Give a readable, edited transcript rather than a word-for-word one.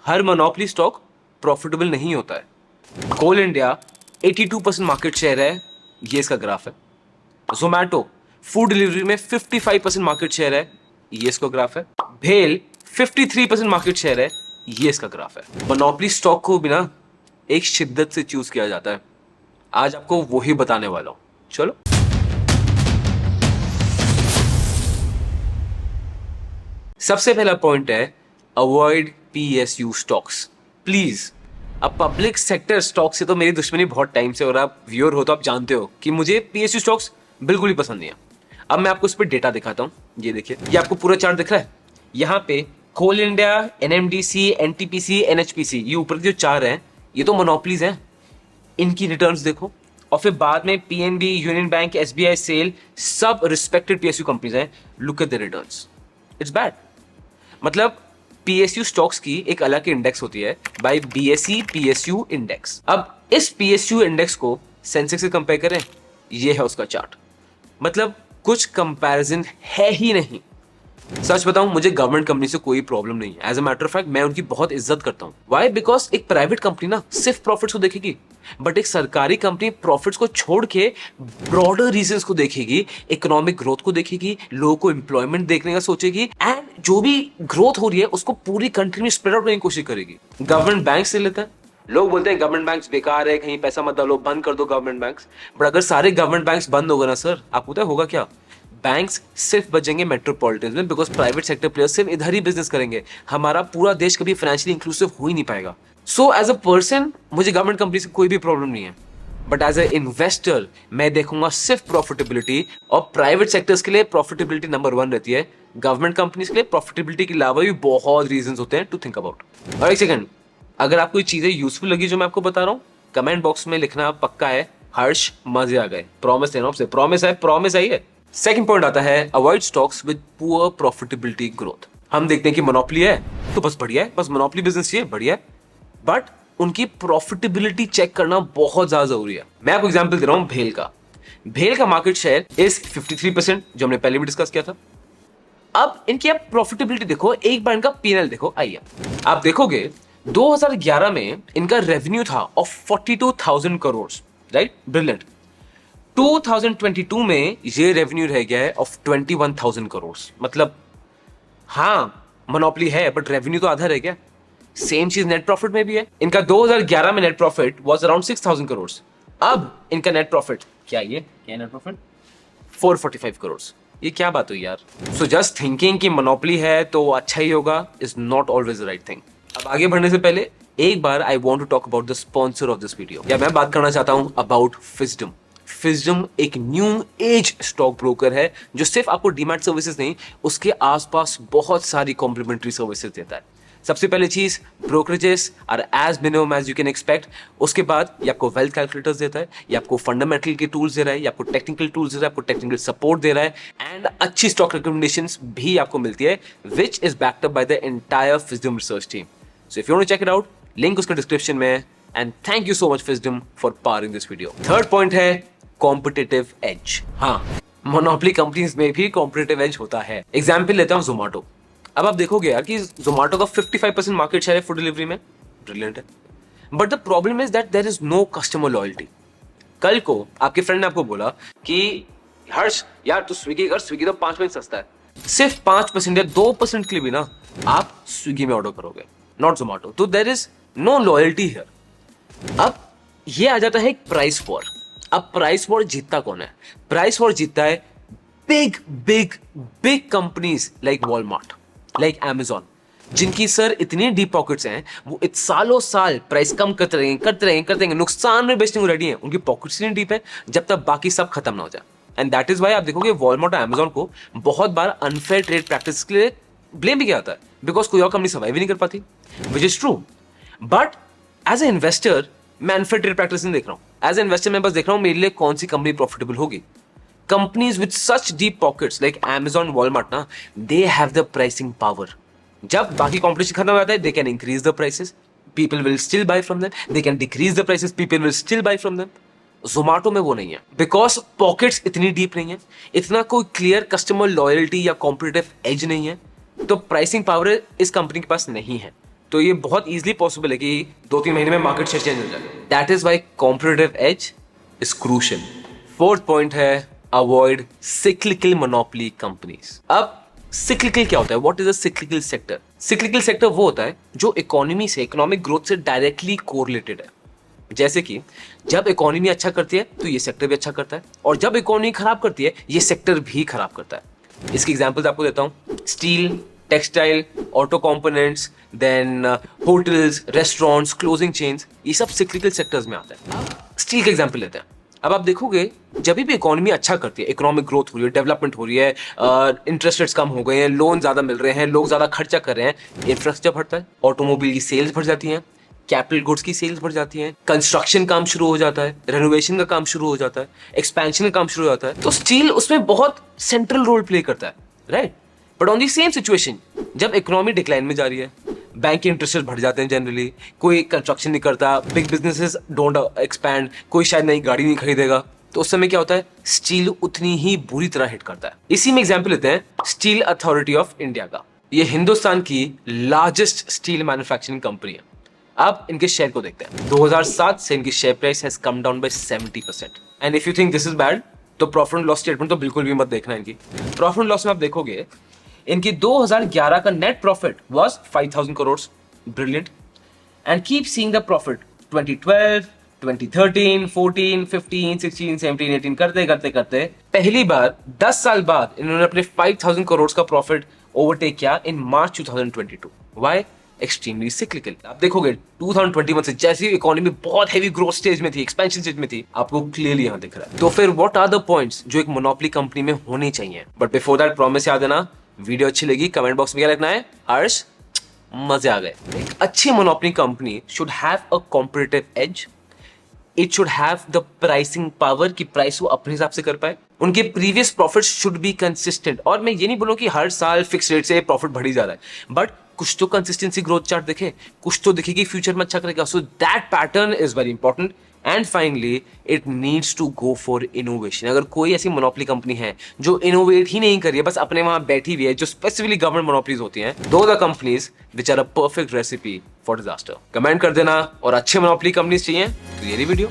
हर monopoly stock profitable नहीं होता है। कोल इंडिया 82% मार्केट शेयर है, ये इसका ग्राफ है। जोमैटो फूड डिलीवरी में 55% मार्केट शेयर है, ये इसका ग्राफ है। भेल 53% मार्केट शेयर है, ये इसका ग्राफ है। मोनोपोली स्टॉक को भी ना एक शिद्दत से चूज किया जाता है। आज आपको वही बताने वाला हूं, चलो। सबसे पहला पॉइंट है अवॉइड पीएसयू स्टॉक्स प्लीज। अब पब्लिक सेक्टर स्टॉक से तो मेरी दुश्मनी बहुत टाइम से, और आप व्यूअर हो तो आप जानते हो कि मुझे पीएसयू स्टॉक्स बिल्कुल ही पसंद नहीं है। अब मैं आपको इस पर डेटा दिखाता हूं, ये देखिए, ये आपको पूरा चार्ट दिख रहा है। यहाँ पे कोल इंडिया, एनएमडीसी, एनटीपीसी, एनएचपीसी, ये ऊपर जो चार हैं ये तो मोनोपोलीज हैं, इनकी रिटर्न्स देखो। और फिर बाद में PNB, Union Bank, SBI, SAIL, सब रिस्पेक्टेड पीएसयू कंपनीज हैं। Look at the returns, it's bad. मतलब पीएसयू स्टॉक्स की एक अलग इंडेक्स होती है बाय बीएसई पीएसयू इंडेक्स। अब इस पीएसयू इंडेक्स को सेंसेक्स से कंपेयर करें, ये है उसका चार्ट। मतलब कुछ कंपैरिजन है ही नहीं। सच बताऊं, मुझे गवर्नमेंट कंपनी से कोई प्रॉब्लम नहीं है। As a matter of fact मैं उनकी बहुत इज्जत करता हूं। व्हाई? बिकॉज एक प्राइवेट कंपनी ना सिर्फ प्रॉफिट्स को देखेगी, बट एक सरकारी कंपनी प्रॉफिट्स को छोड़ के ब्रॉडर रीजंस को देखेगी, इकोनॉमिक ग्रोथ को देखेगी, लोगों को एम्प्लॉयमेंट देखने का सोचेगी, एंड जो भी ग्रोथ हो रही है उसको पूरी कंट्री में स्प्रेड आउट करने की कोशिश करेगी। गवर्नमेंट बैंक से लेता है, लोग बोलते हैं गवर्नमेंट बैंक्स बेकार है, कहीं पैसा मत डालो, बंद कर दो गवर्नमेंट बैंक्स। बट अगर सारे गवर्नमेंट बैंक्स बंद हो गए ना सर, आपको पता है होगा क्या? बैंक्स सिर्फ बचेंगे मेट्रोपॉलिटन में, बिकॉज प्राइवेट सेक्टर प्लेयर्स सिर्फ इधर ही बिजनेस करेंगे। हमारा पूरा देश कभी फाइनेंशियली इंक्लूसिव हो ही नहीं पाएगा। सो एज अ पर्सन मुझे गवर्नमेंट कंपनी से कोई भी प्रॉब्लम नहीं है, बट एज अ इन्वेस्टर मैं देखूंगा सिर्फ प्रॉफिटेबिलिटी। और प्राइवेट सेक्टर्स के लिए प्रॉफिटेबिलिटी नंबर 1 रहती है। गवर्नमेंट कंपनीज के लिए प्रॉफिटेबिलिटी के अलावा भी बहुत रीजन होते हैं टू थिंक अबाउट। और एक सेकंड, अगर आपको ये चीजें यूजफुल लगी जो मैं आपको बता रहा हूँ, कमेंट बॉक्स में लिखना पक्का है, हर्ष मजे आ गए। प्रॉमिस देना आपसे, प्रॉमिस आई है। सेकंड पॉइंट आता है avoid stocks with poor profitability growth. हम देखते हैं कि मोनोपोली है तो बस बढ़िया है, बस मोनोपोली बिजनेस चाहिए, बढ़िया है, बट उनकी प्रॉफिटेबिलिटी चेक करना बहुत ज्यादा जरूरी है। मैं आपको एग्जांपल दे रहा हूं भेल का। भेल का मार्केट शेयर इज 53%, जो हमने पहले भी डिस्कस किया था। अब इनकी आप प्रॉफिटेबिलिटी देखो, एक बार इनका पीएनएल देखो। आइए आप देखोगे 2011 में इनका रेवेन्यू था ऑफ 42,000 करोड़, राइट? ब्रिलियंट। 2022 में ये रेवेन्यू रह गया है ऑफ 21,000 करोड़। मतलब हाँ मोनोपोली है, बट रेवेन्यू तो आधा रह गया। सेम चीज नेट प्रॉफिट में भी है। इनका 2011 में net profit was around 6,000 crore. अब इनका नेट प्रॉफिट क्या नेट प्रॉफिट 445 करोड़। ये क्या बात हुई यार? सो जस्ट थिंकिंग कि मोनोपोली है तो अच्छा ही होगा is not always the right thing. अब आगे बढ़ने से पहले एक बार I want to talk about the sponsor of this video, या मैं बात करना चाहता हूं अबाउट फिजडम। फिजडम एक न्यू एज स्टॉक ब्रोकर है जो सिर्फ आपको डीमैट सर्विसेज नहीं, उसके आसपास बहुत सारी कॉम्प्लीमेंट्री सर्विसेज देता है। सबसे पहले चीज, brokerages are as minimum as you can expect. उसके बाद ये आपको वेल्थ कैलकुलेटर्स देता है, ये आपको फंडामेंटल के टूल्स दे रहा है, ये आपको टेक्निकल टूल्स दे रहा है, आपको टेक्निकल सपोर्ट दे रहा है, एंड अच्छी स्टॉक रिकमेंडेशंस भी आपको मिलती है, which is backed up by the entire Fisdom research team. So if you want to check it out, link उसका डिस्क्रिप्शन में है। And thank you so much Fisdom for powering this video. Third point है competitive edge. हाँ, monopoly companies में भी competitive as होता है। Example लेता हूं जोमैटो। अब आप देखोगे यार कि जोमैटो का 55% मार्केट शेयर है फूड डिलीवरी में, ब्रिलियंट है, but the problem is that there is no customer loyalty. कल को आपके फ्रेंड ने आपको बोला कि हर्ष यार तू स्विगी कर, स्विगी तो 5% सस्ता है। सिर्फ 5% या 2% के लिए भी ना आप स्विगी में ऑर्डर करोगे, नॉट जोमैटो। तो there is no loyalty here. अब ये आ जाता है एक प्राइस वॉर। अब प्राइस वॉर जीतता कौन है? प्राइस वॉर जीतता है big big big companies like Walmart, like Amazon, जिनकी सर इतनी डीप पॉकेट्स हैं, वो सालों साल प्राइस कम करते रहेंगे, नुकसान में बेचने को रेडी हैं। उनकी पॉकेट्स इतनी डीप है जब तक बाकी सब खत्म ना हो जाए। एंड दैट इज वाई आप देखोगे वॉलमार्ट और Amazon को बहुत बार अनफेयर ट्रेड प्रैक्टिस के लिए ब्लेम भी किया जाता है, बिकॉज कोई और कंपनी सर्वाइव ही नहीं कर पाती, which is true. But as a investor मैं अनफेयर ट्रेड प्रैक्टिस नहीं देख रहा हूं। एज ए इन्वेस्टर मैं बस देख रहा हूं मेरे लिए कौन सी कंपनी प्रॉफिटेबल होगी। Companies with such deep pockets like Amazon, Walmart ना, they have the pricing power. जब बाकी कॉम्पिटिशन खत्म हो जाता है, they can increase the prices, people will still buy from them, they can decrease the prices, people will still buy from them. Zomato में वो नहीं है, बिकॉज पॉकेट्स इतनी डीप नहीं है, इतना कोई क्लियर कस्टमर लॉयल्टी या कॉम्पिटिटिव एज नहीं है, तो प्राइसिंग पावर इस कंपनी के पास नहीं है। तो ये बहुत इजीली पॉसिबल है कि 2-3 महीने में मार्केट शेयर चेंज हो जाए. That is why competitive edge is crucial. Fourth point है अवॉइड सिक्लिकल मोनोपोली कंपनीज. अब सिक्लिकल क्या होता है? What is a cyclical sector? Cyclical sector वो होता है जो इकोनॉमी से, इकोनॉमिक ग्रोथ से डायरेक्टली कोरिलेटेड है. जैसे कि जब इकोनॉमी अच्छा करती है तो ये सेक्टर भी अच्छा करता है, और जब इकोनॉमी खराब करती है ये सेक्टर भी खराब करता है. इसकी एग्जांपल्स आपको देता हूं. Steel, textile, auto components, then hotels, restaurants, closing chains, ये सब सिक्लिकल सेक्टर्स में आता है. स्टील का एग्जांपल लेते हैं. अब आप देखोगे जब भी इकोनॉमी अच्छा करती है, इकोनॉमिक ग्रोथ हो रही है, डेवलपमेंट हो रही है, इंटरेस्ट रेट्स कम हो गए हैं, लोन ज्यादा मिल रहे हैं, लोग ज्यादा खर्चा कर रहे हैं, इंफ्रास्ट्रक्चर बढ़ता है, ऑटोमोबाइल की सेल्स बढ़ जाती हैं, कैपिटल गुड्स की सेल्स बढ़ जाती हैं, कंस्ट्रक्शन काम शुरू हो जाता है, रेनोवेशन का काम शुरू हो जाता है, एक्सपेंशन का काम शुरू हो जाता है. तो स्टील उसमें बहुत सेंट्रल रोल प्ले करता है, right? But on the same situation, जब इकोनॉमी डिक्लाइन में जा रही है, बैंक के इंटरेस्ट बढ़ जाते हैं, जनरली कोई कंस्ट्रक्शन नहीं करता, बिग बिजनेसेस डोंट एक्सपैंड, कोई शायद नई गाड़ी नहीं खरीदेगा, तो उस समय क्या होता है? स्टील उतनी ही बुरी तरह हिट करता है. इसी में एग्जांपल लेते हैं स्टील अथॉरिटी ऑफ इंडिया का. ये हिंदुस्तान की लार्जेस्ट स्टील मैन्युफैक्चरिंग कंपनी है. अब इनके शेयर को देखते हैं. 2007 से इनकी share price has come down by 70%. And if you think this is bad, तो प्रॉफिट एंड लॉस स्टेटमेंट तो बिल्कुल भी मत देखना. इनकी प्रॉफिट एंड लॉस में आप देखोगे इनकी 2011 का net profit was 5000 crore. Brilliant. And keep seeing the profit 2012, 2013, 14, 15, 16, 17, 18 करते करते करते पहली बार 10 साल बाद इन्होंने अपने 5000 करोड़ का प्रॉफिट ओवरटेक किया इन मार्च 2022. व्हाई? Extremely cyclical. आप देखोगे 2021 से जैसी इकोनॉमी बहुत हेवी ग्रोथ स्टेज में थी, एक्सपेंशन स्टेज में थी, आपको क्लियरली यहां दिख रहा है. तो फिर व्हाट आर द पॉइंट्स जो एक मोनोपोली कंपनी में होने चाहिए? बट बिफोर दैट प्रॉमिस याद है ना, वीडियो अच्छी लगी कमेंट बॉक्स में क्या लिखना है? हर्ष मजे आ गए. एक अच्छी monopoly company should have a competitive as. It should have the pricing power कि प्राइस वो अपने हिसाब से कर पाए. उनके previous profit should be consistent. और मैं ये नहीं बोलूं कि हर साल फिक्स रेट से प्रॉफिट बढ़ ही जा रहा है, बट कुछ तो कंसिस्टेंसी ग्रोथ चार्ट दिखे, कुछ तो दिखे कि फ्यूचर में अच्छा करेगा. So that pattern is very important. And finally it needs to go for innovation. अगर कोई ऐसी मोनोपोली कंपनी है जो इनोवेट ही नहीं कर रही है, बस अपने वहां बैठी हुई है, जो स्पेसिफिकली गवर्नमेंट मोनोपोलीज होती हैं, दो the companies which are a perfect recipe for disaster. Comment कर देना. और अच्छे मोनोपोली कंपनीज चाहिए तो ये वीडियो